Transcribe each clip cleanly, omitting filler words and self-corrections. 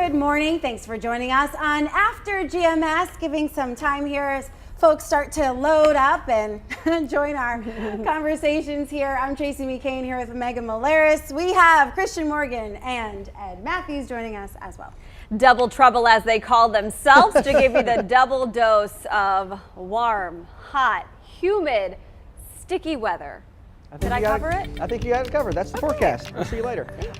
Good morning. Thanks for joining us on After GMS, giving some time here as folks start to load up and join our conversations here. I'm Tracy McCain here with Megan Molaris. We have Christian Morgan and Ed Matthews joining us as well. Double trouble, as they call themselves, to give you the double dose of warm, hot, humid, sticky weather. Did I cover it? I think you got it covered. That's the forecast. We'll see you later. Thank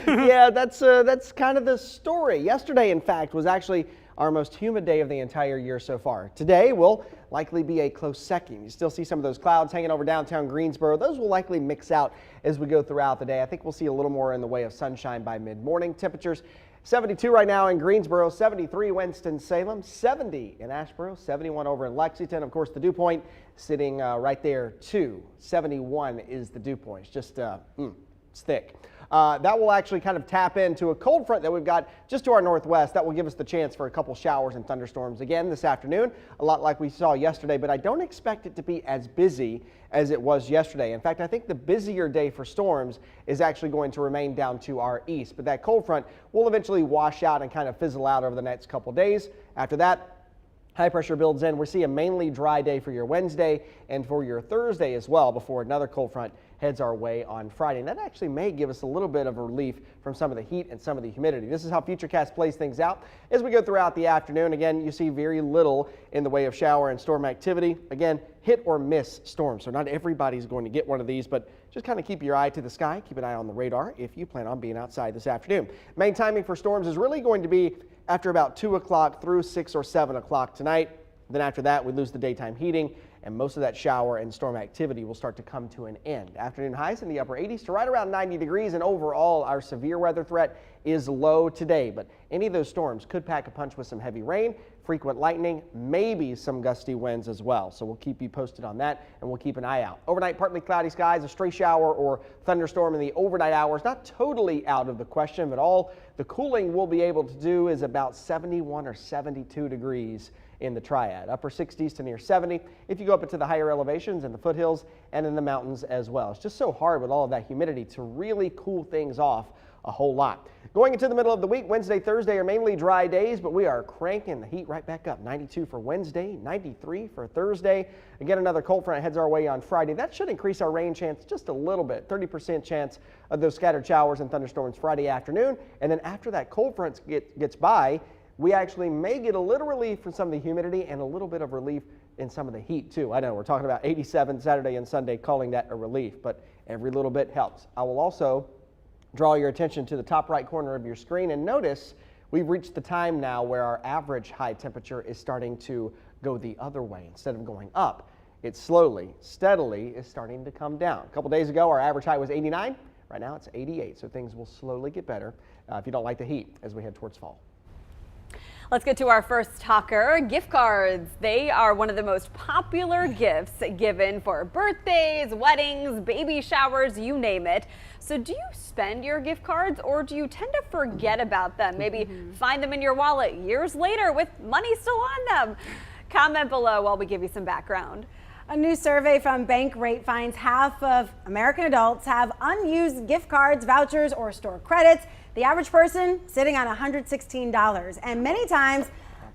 you. Yeah, that's kind of the story. Yesterday, in fact, was actually our most humid day of the entire year so far. Today will likely be a close second. You still see some of those clouds hanging over downtown Greensboro. Those will likely mix out as we go throughout the day. I think we'll see a little more in the way of sunshine by mid-morning. Temperatures 72 right now in Greensboro, 73 Winston-Salem, 70 in Asheboro, 71 over in Lexington. Of course, the dew point sitting right there too. 71 is the dew point. It's just it's thick. That will actually kind of tap into a cold front that we've got just to our northwest. That will give us the chance for a couple showers and thunderstorms again this afternoon, a lot like we saw yesterday, but I don't expect it to be as busy as it was yesterday. In fact, I think the busier day for storms is actually going to remain down to our east, but that cold front will eventually wash out and kind of fizzle out over the next couple days. After that, high pressure builds in. We're seeing a mainly dry day for your Wednesday and for your Thursday as well before another cold front heads our way on Friday. And that actually may give us a little bit of relief from some of the heat and some of the humidity. This is how Futurecast plays things out as we go throughout the afternoon. Again, you see very little in the way of shower and storm activity. Again, hit or miss storms. So not everybody's going to get one of these, but just kind of keep your eye to the sky. Keep an eye on the radar if you plan on being outside this afternoon. Main timing for storms is really going to be after about 2 o'clock through 6 or 7 o'clock tonight. Then after that, we lose the daytime heating, and most of that shower and storm activity will start to come to an end. Afternoon highs in the upper 80s to right around 90 degrees, and overall our severe weather threat is low today, but any of those storms could pack a punch with some heavy rain, frequent lightning, maybe some gusty winds as well. So we'll keep you posted on that, and we'll keep an eye out. Overnight, partly cloudy skies, a stray shower or thunderstorm in the overnight hours, not totally out of the question, but all the cooling we'll be able to do is about 71 or 72 degrees in the triad. Upper 60s to near 70 if you go up into the higher elevations in the foothills and in the mountains as well. It's just so hard with all of that humidity to really cool things off a whole lot. Going into the middle of the week, Wednesday, Thursday are mainly dry days, but we are cranking the heat right back up. 92 for Wednesday, 93 for Thursday. Again, another cold front heads our way on Friday. That should increase our rain chance just a little bit, 30% chance of those scattered showers and thunderstorms Friday afternoon. And then after that cold front gets by, we actually may get a little relief from some of the humidity and a little bit of relief in some of the heat too. I know we're talking about 87 Saturday and Sunday, calling that a relief, but every little bit helps. I will also draw your attention to the top right corner of your screen and notice we've reached the time now where our average high temperature is starting to go the other way. Instead of going up, it slowly, steadily is starting to come down. A couple days ago, our average high was 89. Right now it's 88, so things will slowly get better if you don't like the heat as we head towards fall. Let's get to our first talker. Gift cards. They are one of the most popular gifts given for birthdays, weddings, baby showers, you name it. So do you spend your gift cards or do you tend to forget about them? Maybe find them in your wallet years later with money still on them? Comment below while we give you some background. A new survey from Bankrate finds half of American adults have unused gift cards, vouchers, or store credits. The average person sitting on $116, and many times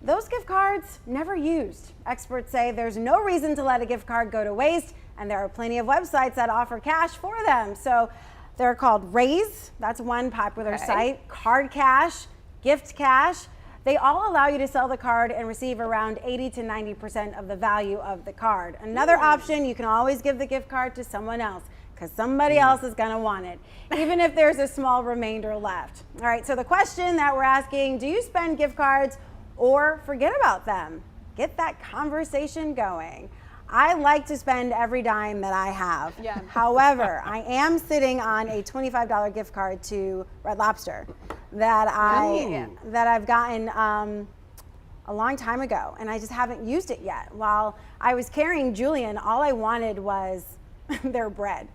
those gift cards never used. Experts say there's no reason to let a gift card go to waste, and there are plenty of websites that offer cash for them. So they're called Raise, that's one popular site, Card Cash, Gift Cash. They all allow you to sell the card and receive around 80 to 90% of the value of the card. Another option, you can always give the gift card to someone else because somebody else is going to want it, even if there's a small remainder left. All right, so the question that we're asking, do you spend gift cards or forget about them? Get that conversation going. I like to spend every dime that I have. Yeah. However, I am sitting on a $25 gift card to Red Lobster that I've gotten a long time ago, and I just haven't used it yet. While I was carrying Julian, all I wanted was their bread.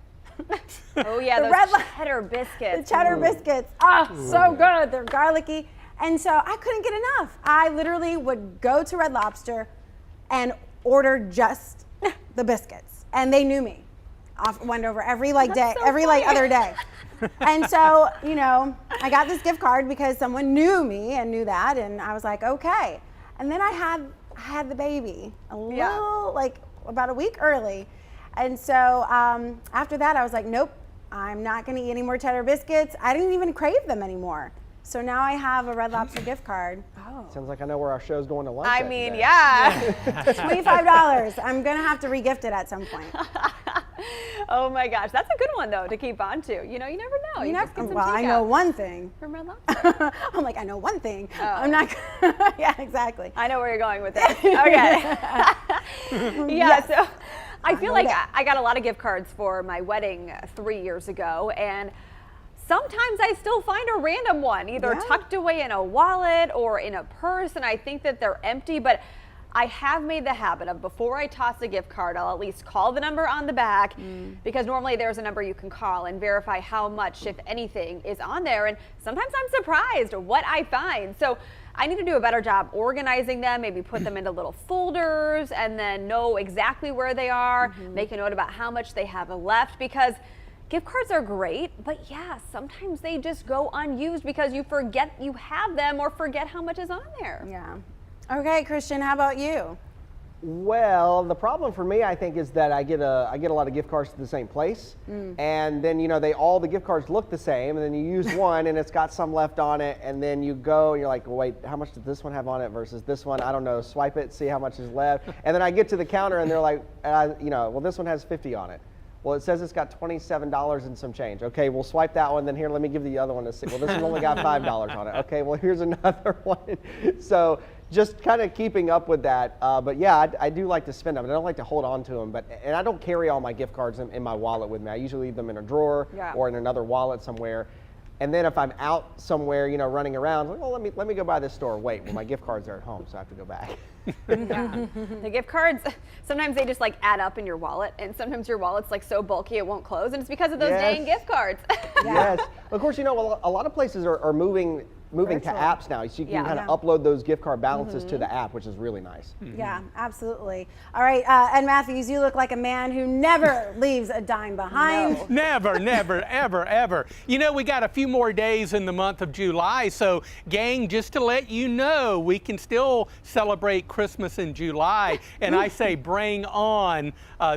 Oh yeah, the those cheddar biscuits. The cheddar biscuits. Oh, so good. They're garlicky. And so I couldn't get enough. I literally would go to Red Lobster and order just the biscuits. And they knew me. went over every like day, so every like funny. other day. And so, you know, I got this gift card because someone knew me and knew that, and I was like, okay. And then I had the baby a little, like about a week early. And so after that, I was like, nope, I'm not going to eat any more Cheddar biscuits. I didn't even crave them anymore. So now I have a Red Lobster gift card. Oh. Sounds like I know where our show's going to lunch. I at mean, today. yeah. $25. I'm going to have to regift it at some point. Oh my gosh, that's a good one though to keep on to. You know, you never know. You just get some Well, I takeout know one thing. from Red Lobster. I'm like, I know one thing. Oh. I'm not, yeah, exactly. I know where you're going with this. Okay. Yeah, so I feel like I got a lot of gift cards for my wedding 3 years ago, and sometimes I still find a random one, either tucked away in a wallet or in a purse, and I think that they're empty, but I have made the habit of before I toss a gift card, I'll at least call the number on the back because normally there's a number you can call and verify how much, if anything, is on there. And sometimes I'm surprised what I find. So I need to do a better job organizing them, maybe put them into little folders and then know exactly where they are, make a note about how much they have left, because gift cards are great, but yeah, sometimes they just go unused because you forget you have them or forget how much is on there. Yeah. Okay, Christian, how about you? Well, the problem for me, I think, is that I get a lot of gift cards to the same place, and then all the gift cards look the same, and then you use one and it's got some left on it, and then you go and you're like, well, wait, how much does this one have on it versus this one? I don't know. Swipe it, see how much is left, and then I get to the counter and they're like, well, this one has 50 on it. Well, it says it's got $27 and some change. Okay, we'll swipe that one. Then here, let me give the other one a $6. Well, this one's only got $5 on it. Okay, well, here's another one. So just kind of keeping up with that. But yeah, I do like to spend them. I don't like to hold on to them. And I don't carry all my gift cards in my wallet with me. I usually leave them in a drawer or in another wallet somewhere. And then if I'm out somewhere, running around, like, well, let me go by this store. Wait, well, my gift cards are at home, so I have to go back. Yeah. The gift cards, sometimes they just like add up in your wallet, and sometimes your wallet's like so bulky it won't close, and it's because of those dang gift cards. Yes. Of course, a lot of places are moving to apps now, so you can kind of upload those gift card balances to the app, which is really nice. Yeah, absolutely. All right, and Matthews, you look like a man who never leaves a dime behind. No. Never, never, ever, ever. We got a few more days in the month of July, so gang, just to let you know, we can still celebrate Christmas in July, and I say bring on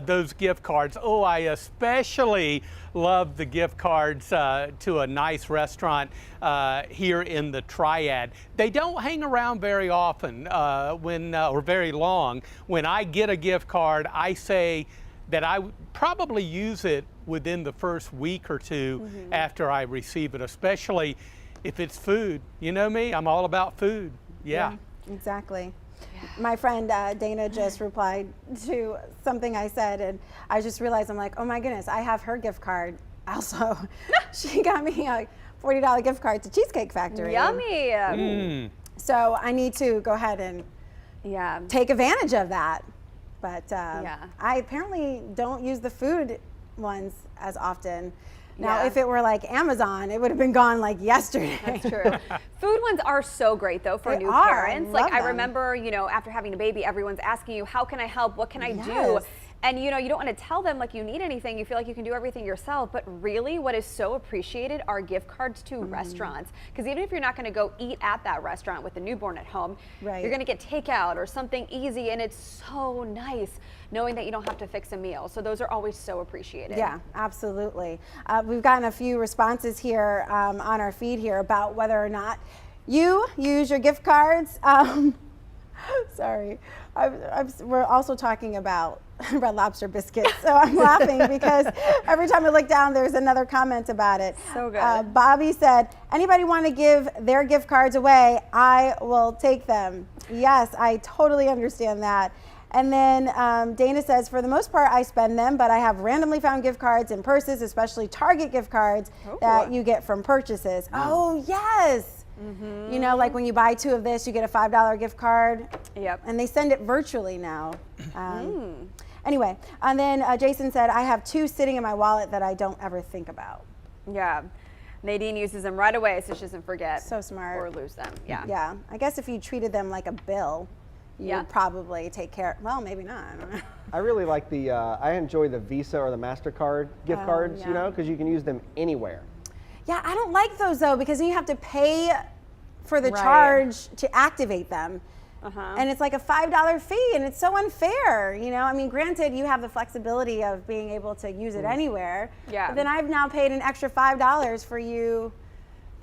those gift cards. Oh, I especially love the gift cards to a nice restaurant here in the Triad. They don't hang around very often or very long. When I get a gift card, I say that I probably use it within the first week or two after I receive it, especially if it's food. You know me, I'm all about food. Yeah. Exactly. My friend Dana just replied to something I said, and I just realized, I'm like, oh my goodness, I have her gift card also. She got me a $40 gift card to Cheesecake Factory. Yummy. So I need to go ahead and take advantage of that. But I apparently don't use the food ones as often. Now, if it were like Amazon, it would have been gone like yesterday. That's true. Food ones are so great though for new parents. I remember, after having a baby, everyone's asking you, how can I help? What can I do? And you don't want to tell them like you need anything. You feel like you can do everything yourself. But really what is so appreciated are gift cards to restaurants. Because even if you're not going to go eat at that restaurant with the newborn at home, you're going to get takeout or something easy. And it's so nice knowing that you don't have to fix a meal. So those are always so appreciated. Yeah, absolutely. We've gotten a few responses here on our feed here about whether or not you use your gift cards. Sorry, we're also talking about Red Lobster biscuits, so I'm laughing because every time I look down, there's another comment about it. So good. Bobby said, anybody want to give their gift cards away? I will take them. Yes, I totally understand that. And then Dana says, for the most part, I spend them, but I have randomly found gift cards in purses, especially Target gift cards that you get from purchases. Oh, yes. Like when you buy 2 of this, you get a $5 gift card. Yep. And they send it virtually now. Anyway, and then Jason said, I have 2 sitting in my wallet that I don't ever think about. Yeah. Nadine uses them right away so she doesn't forget. So smart. Or lose them. Yeah. Yeah. I guess if you treated them like a bill, you would probably take care. Well, maybe not. I don't know. I really like I enjoy the Visa or the MasterCard gift cards, you know, because you can use them anywhere. Yeah, I don't like those though, because then you have to pay for the Right. charge to activate them. And it's like a $5 fee, and it's so unfair, you know? I mean, granted, you have the flexibility of being able to use it anywhere. Yeah. But then I've now paid an extra $5 for you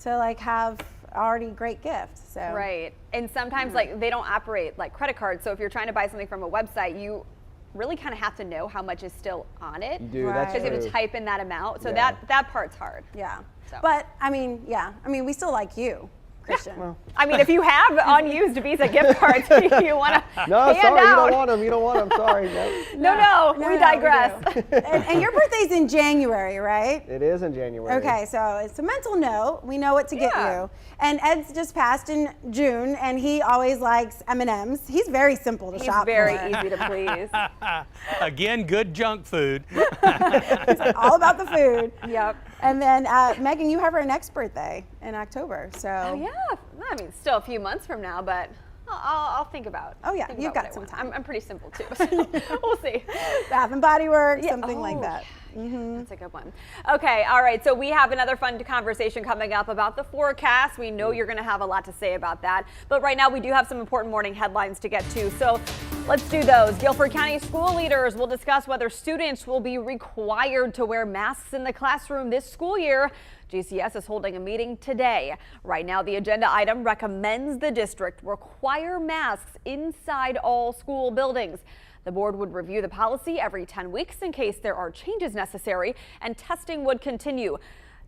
to like have already great gift. So Right. And sometimes like they don't operate like credit cards. So if you're trying to buy something from a website, you really kind of have to know how much is still on it. You do, Right. that's Because you have true. to type in that amount. So Yeah. that part's hard. yeah. So. But I mean, we still like you, Christian. I mean, if you have unused Visa gift cards you want to No, hand sorry, you out. don't want them. You don't want them. Sorry. No. No, No, we no, digress. do. And your birthday's in January, right? It is in January. Okay, so it's a mental note. We know what to get Yeah. you. And Ed's just passed in June, and he always likes M&Ms. He's very simple to He's shop very for. easy to please. Again, good junk food. All about the food. Yep. And then Megan, you have her next birthday in October. So Oh, yeah. I mean, still a few months from now, but I'll think about. Oh, yeah, think you've about got what I some want. time. I'm pretty simple too, so we'll see. Bath and Body Works, Yeah, something like oh, that. That's a good one. Okay, all right. So we have another fun conversation coming up about the forecast. We know you're going to have a lot to say about that. But right now we do have some important morning headlines to get to. So let's do those. Guilford County school leaders will discuss whether students will be required to wear masks in the classroom this school year. GCS is holding a meeting today. Right now, the agenda item recommends the district require masks inside all school buildings. The board would review the policy every 10 weeks in case there are changes necessary, and testing would continue.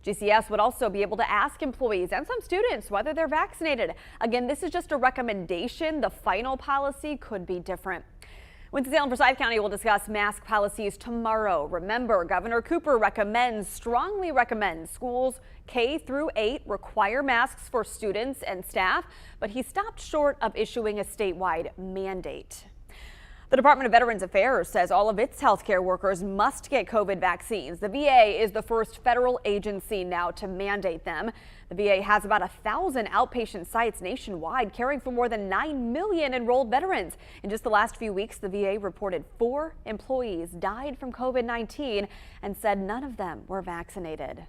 GCS would also be able to ask employees and some students whether they're vaccinated. Again, this is just a recommendation. The final policy could be different. Winston-Salem Forsyth County will discuss mask policies tomorrow. Remember, Governor Cooper strongly recommends schools K through 8 require masks for students and staff, but he stopped short of issuing a statewide mandate. The Department of Veterans Affairs says all of its healthcare workers must get COVID vaccines. The VA is the first federal agency now to mandate them. The VA has about 1,000 outpatient sites nationwide, caring for more than 9 million enrolled veterans. In just the last few weeks, the VA reported 4 employees died from COVID-19 and said none of them were vaccinated.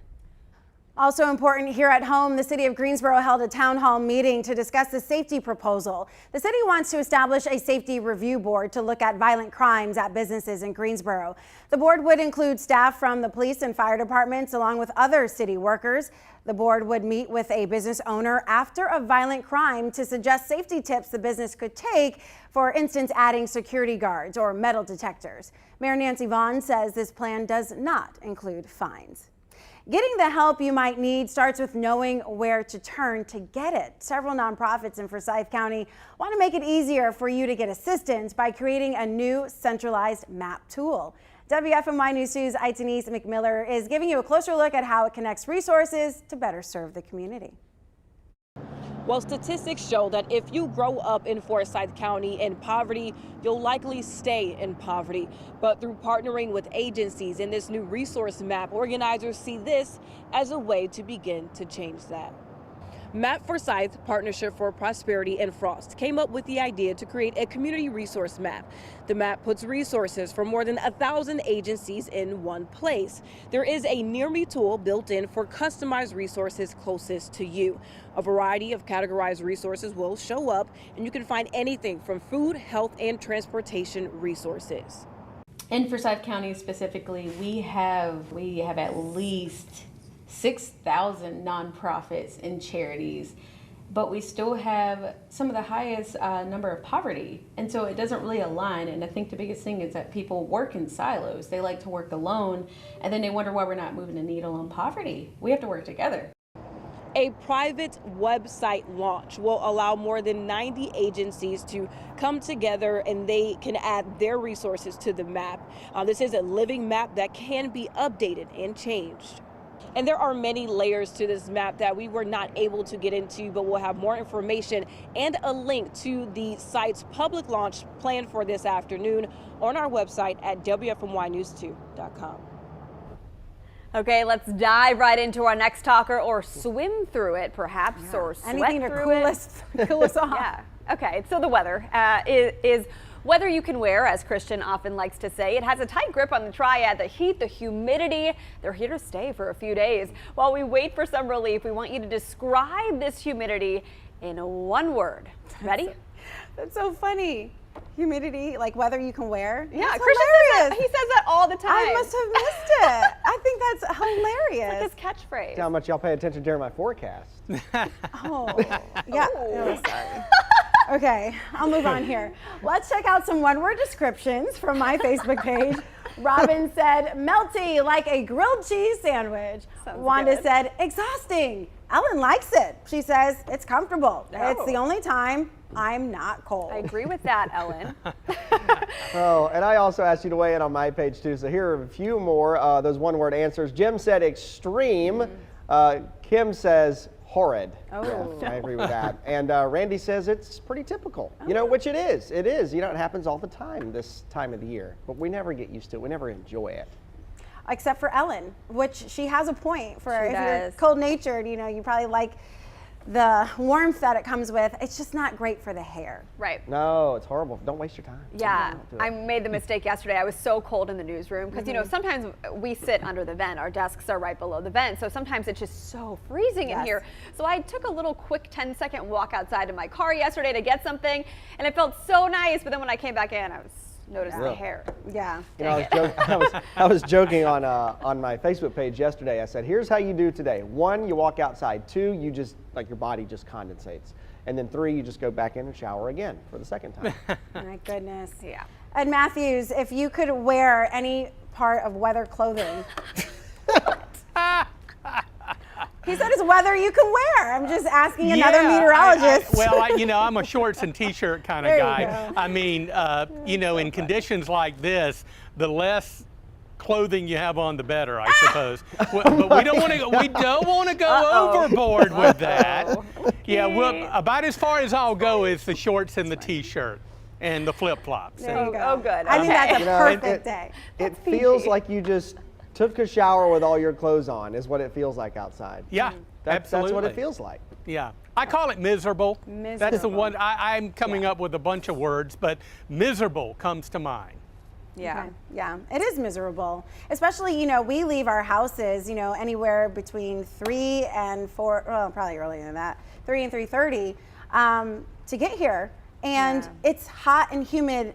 Also important here at home, the city of Greensboro held a town hall meeting to discuss the safety proposal. The city wants to establish a safety review board to look at violent crimes at businesses in Greensboro. The board would include staff from the police and fire departments along with other city workers. The board would meet with a business owner after a violent crime to suggest safety tips the business could take, for instance, adding security guards or metal detectors. Mayor Nancy Vaughn says this plan does not include fines. Getting the help you might need starts with knowing where to turn to get it. Several nonprofits in Forsyth County want to make it easier for you to get assistance by creating a new centralized map tool. WFMY News 2's Itanese McMiller is giving you a closer look at how it connects resources to better serve the community. Well, statistics show that if you grow up in Forsyth County in poverty, you'll likely stay in poverty. But through partnering with agencies in this new resource map, organizers see this as a way to begin to change that. Map Forsyth, Partnership for Prosperity and Frost, came up with the idea to create a community resource map. The map puts resources for more than 1,000 agencies in one place. There is a Near Me tool built in for customized resources closest to you. A variety of categorized resources will show up, and you can find anything from food, health, and transportation resources. In Forsyth County specifically, we have at least 6,000 nonprofits and charities, but we still have some of the highest number of poverty. And so it doesn't really align. And I think the biggest thing is that people work in silos. They like to work alone, and then they wonder why we're not moving the needle on poverty. We have to work together. A private website launch will allow more than 90 agencies to come together, and they can add their resources to the map. This is a living map that can be updated and changed. And there are many layers to this map that we were not able to get into, but we'll have more information and a link to the site's public launch planned for this afternoon on our website at WFMYnews2.com. Okay, let's dive right into our next talker, or swim through it perhaps, or sweat Anything to through cool it. us off. Yeah. Okay, so the weather is weather you can wear, as Christian often likes to say. It has a tight grip on the triad, the heat, the humidity. They're here to stay for a few days. While we wait for some relief, we want you to describe this humidity in one word. Ready? That's so funny. Humidity, like weather you can wear. Yeah, That's Christian hilarious. he says that all the time. I must have missed it. I think that's hilarious. His catchphrase. How much y'all pay attention during my forecast? Oh, yeah. Oh, sorry. Okay, I'll move on here. Let's check out some one-word descriptions from my Facebook page. Robin said, melty like a grilled cheese sandwich. Sounds Wanda good. said, exhausting. Ellen likes it. She says, it's comfortable. Oh. It's the only time I'm not cold. I agree with that, Ellen. Oh, and I also asked you to weigh in on my page too. So here are a few more those one-word answers. Jim said extreme. Kim says horrid. Oh. Yeah, I agree with that. And Randy says it's pretty typical. You know, which it is. It is. You know, it happens all the time this time of the year. But we never get used to it. We never enjoy it. Except for Ellen, which she has a point for. She If you're does. cold-natured, you know, you probably like the warmth that it comes with. It's just not great for the hair. Right. No, it's horrible. Don't waste your time. Yeah, Don't do it. I made the mistake yesterday. I was so cold in the newsroom because, you know, sometimes we sit under the vent. Our desks are right below the vent. So sometimes it's just so freezing in Yes. here. So I took a little quick 10-second walk outside to my car yesterday to get something. And it felt so nice. But then when I came back in, I was noticing the Yeah. hair. Yeah. You know, I was joking on my Facebook page yesterday. I said, here's how you do today. 1, you walk outside. 2, you just, like your body just condensates. And then 3, you just go back in and shower again for the second time. My goodness. Yeah. Ed Matthews, if you could wear any part of weather clothing. He said it's weather you can wear. I'm just asking another meteorologist. You know, I'm a shorts and t-shirt kind of There you guy. go. I mean, you know, in conditions like this, the less clothing you have on, the better, I suppose. But we don't want to go overboard with that. Yeah, well, about as far as I'll go is the shorts and the t-shirt and the flip-flops. There you go. Oh, good. I think that's a You know, perfect day. It feels like you just took a shower with all your clothes on is what it feels like outside. Yeah, absolutely. That's what it feels like. Yeah, I call it miserable. That's the Miserable. one. I'm coming up with a bunch of words, but miserable comes to mind. Yeah. Okay. Yeah, it is miserable. Especially, you know, we leave our houses, you know, anywhere between 3 and 4, well, probably earlier than that, 3 and 3:30 to get here. And it's hot and humid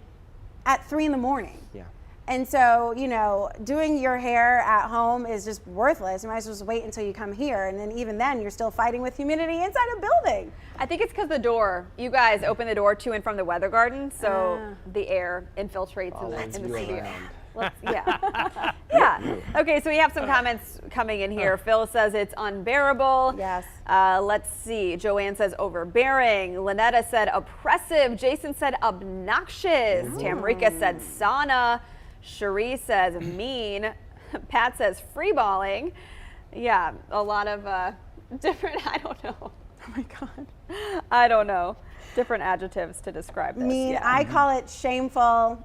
at 3 in the morning. Yeah. And so, you know, doing your hair at home is just worthless. You might as well just wait until you come here. And then even then, you're still fighting with humidity inside a building. I think it's because the door, you guys open the door to and from the weather garden, so the air infiltrates in the studio. Around. Yeah. Yeah. Okay, so we have some comments coming in here. Phil says it's unbearable. Yes. Let's see. Joanne says overbearing. Lynetta said oppressive. Jason said obnoxious. Tamrika said sauna. Cherie says mean. Pat says freeballing. Yeah, a lot of different, I don't know. Oh my God. I don't know. Different adjectives to describe this. Mean, yeah. I call it shameful.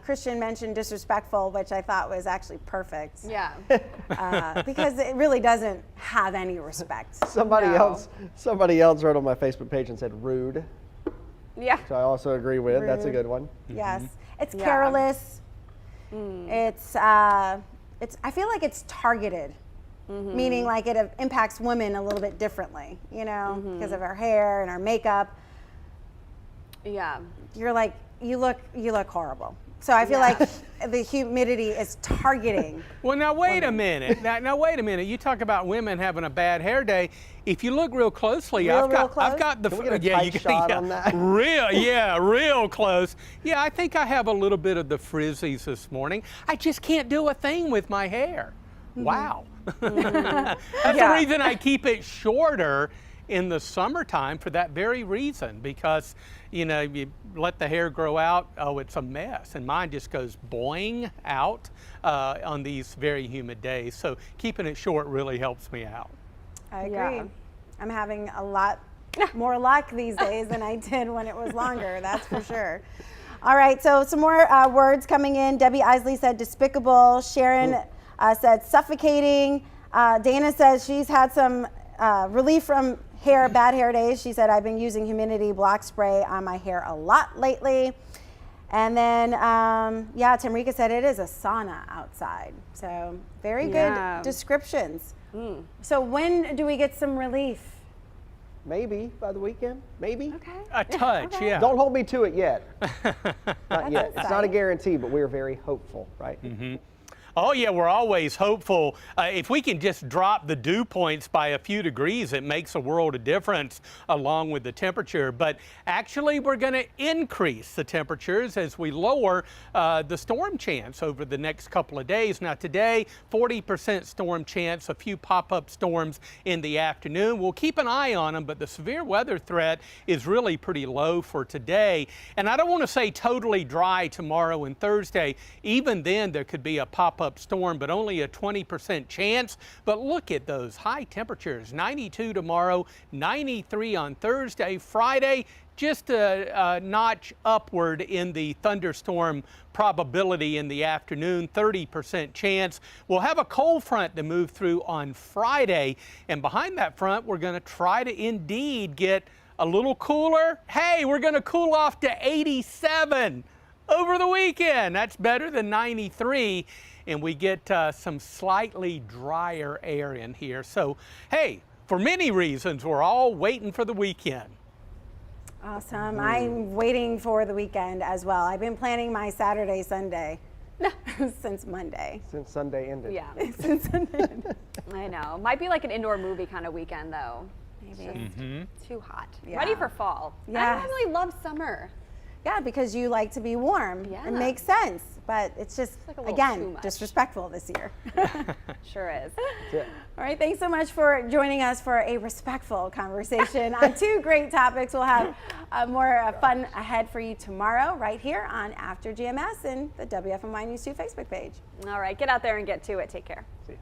Christian mentioned disrespectful, which I thought was actually perfect. Yeah. Because it really doesn't have any respect. Somebody No. else wrote on my Facebook page and said rude, Yeah. which I also agree with. That's a Rude. good one. Yes. It's Yeah. careless. It's I feel like it's targeted. Meaning like it impacts women a little bit differently, you know, because of our hair and our makeup. Yeah. You're like, you look horrible. So I feel like the humidity is targeting. Well, now wait a minute. Now wait a minute. You talk about women having a bad hair day. If you look real closely, Real I've close? got the Can we get a tight shot on that? real close. Yeah, I think I have a little bit of the frizzies this morning. I just can't do a thing with my hair. Wow. That's the reason I keep it shorter in the summertime, for that very reason, because you know, you let the hair grow out, oh, it's a mess, and mine just goes boing out on these very humid days. So keeping it short really helps me out. I agree. Yeah. I'm having a lot more luck these days than I did when it was longer, that's for sure. All right, so some more words coming in. Debbie Isley said despicable. Sharon said suffocating. Dana says she's had some relief from bad hair days. She said, I've been using humidity block spray on my hair a lot lately. And then, yeah, Tamrika said it is a sauna outside. So very good descriptions. So when do we get some relief? Maybe by the weekend, maybe. Okay. A touch, yeah. Don't hold me to it yet. Not yet. It's not a exciting. guarantee, but we're very hopeful, right? Oh yeah, we're always hopeful. If we can just drop the dew points by a few degrees, it makes a world of difference along with the temperature. But actually, we're going to increase the temperatures as we lower the storm chance over the next couple of days. Now today, 40% storm chance, a few pop-up storms in the afternoon. We'll keep an eye on them, but the severe weather threat is really pretty low for today. And I don't want to say totally dry tomorrow and Thursday. Even then, there could be a pop-up storm, but only a 20% chance. But look at those high temperatures, 92 tomorrow, 93 on Thursday. Friday, just a notch upward in the thunderstorm probability in the afternoon, 30% chance. We'll have a cold front to move through on Friday, and behind that front, we're going to try to indeed get a little cooler. Hey, we're going to cool off to 87 over the weekend. That's better than 93. And we get some slightly drier air in here. So, hey, for many reasons, we're all waiting for the weekend. Awesome. I'm waiting for the weekend as well. I've been planning my Saturday, Sunday since Monday. Since Sunday ended. Yeah, Since Sunday. I know. Might be like an indoor movie kind of weekend though. Maybe. Too hot. Yeah. Ready for fall. Yes. I really love summer. Yeah, because you like to be warm. Yeah. It makes sense. But it's just, like a little too again, much. disrespectful this year. Sure is. That's it. All right, thanks so much for joining us for a respectful conversation on two great topics. We'll have more fun ahead for you tomorrow right here on After GMS and the WFMY News 2 Facebook page. All right, get out there and get to it. Take care. See ya.